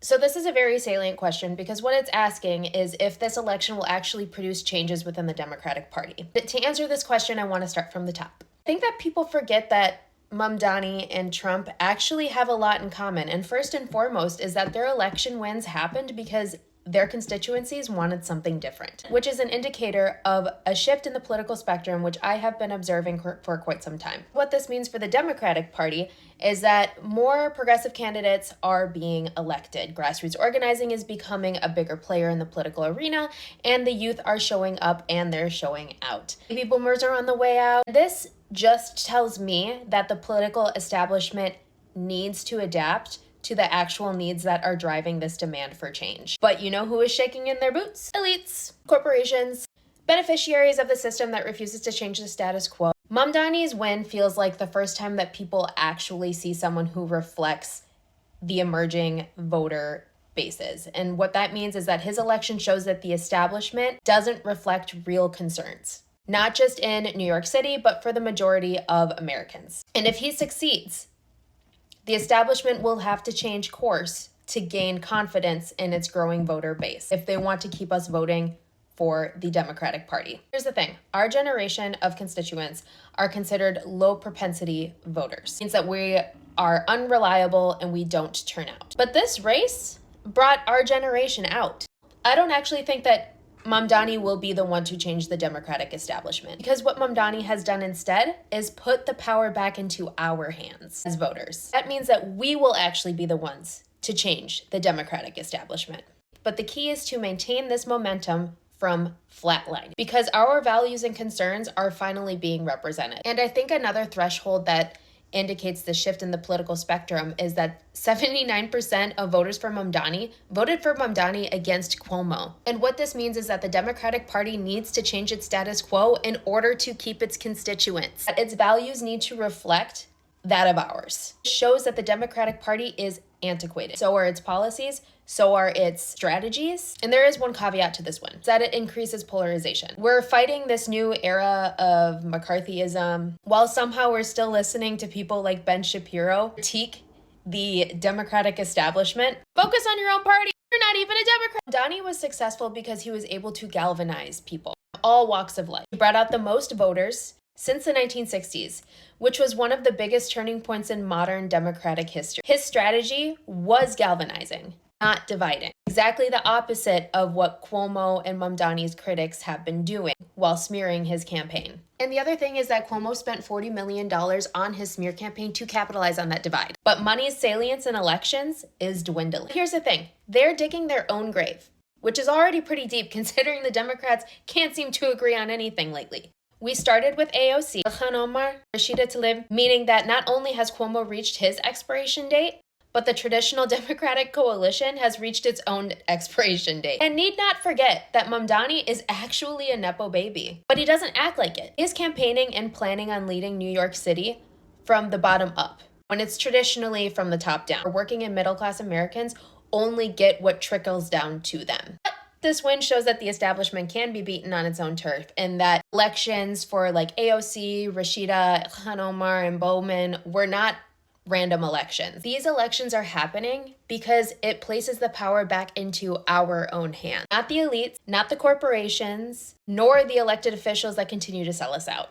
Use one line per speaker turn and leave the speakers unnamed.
So this is a very salient question because what it's asking is if this election will actually produce changes within the Democratic Party. But to answer this question, I want to start from the top. I think that people forget that Mamdani and Trump actually have a lot in common. And first and foremost is that their election wins happened because their constituencies wanted something different, which is an indicator of a shift in the political spectrum, which I have been observing for quite some time. What this means for the Democratic Party is that more progressive candidates are being elected. Grassroots organizing is becoming a bigger player in the political arena, and the youth are showing up and they're showing out. Baby boomers are on the way out. This just tells me that the political establishment needs to adapt to the actual needs that are driving this demand for change. But you know who is shaking in their boots? Elites, corporations, beneficiaries of the system that refuses to change the status quo. Mamdani's win feels like the first time that people actually see someone who reflects the emerging voter bases. And what that means is that his election shows that the establishment doesn't reflect real concerns, not just in New York City, but for the majority of Americans. And if he succeeds, the establishment will have to change course to gain confidence in its growing voter base if they want to keep us voting for the Democratic Party. Here's the thing. Our generation of constituents are considered low propensity voters. It means that we are unreliable and we don't turn out. But this race brought our generation out. I don't actually think that Mamdani will be the one to change the Democratic establishment, because what Mamdani has done instead is put the power back into our hands as voters. That means that we will actually be the ones to change the Democratic establishment. But the key is to maintain this momentum from flatlining, because our values and concerns are finally being represented. And I think another threshold that indicates the shift in the political spectrum is that 79% of voters for Mamdani voted for Mamdani against Cuomo. And what this means is that the Democratic Party needs to change its status quo in order to keep its constituents. Its values need to reflect that of ours. It shows that the Democratic Party is antiquated. So are its policies, so are its strategies. And there is one caveat to this one, that it increases polarization. We're fighting this new era of McCarthyism while somehow we're still listening to people like Ben Shapiro critique the Democratic establishment. Focus on your own party. You're not even a Democrat. Donnie was successful because he was able to galvanize people of all walks of life. He brought out the most voters since the 1960s, which was one of the biggest turning points in modern Democratic history. His strategy was galvanizing, not dividing. Exactly the opposite of what Cuomo and Mamdani's critics have been doing while smearing his campaign. And the other thing is that Cuomo spent $40 million on his smear campaign to capitalize on that divide. But money's salience in elections is dwindling. Here's the thing. They're digging their own grave, which is already pretty deep considering the Democrats can't seem to agree on anything lately. We started with AOC, Ilhan Omar, Rashida Tlaib, meaning that not only has Cuomo reached his expiration date, but the traditional Democratic coalition has reached its own expiration date. And need not forget that Mamdani is actually a Nepo baby, but he doesn't act like it. He is campaigning and planning on leading New York City from the bottom up, when it's traditionally from the top down. Working and middle-class Americans only get what trickles down to them. This win shows that the establishment can be beaten on its own turf, and that elections for like AOC, Rashida, Ilhan Omar, and Bowman were not random elections. These elections are happening because it places the power back into our own hands. Not the elites, not the corporations, nor the elected officials that continue to sell us out.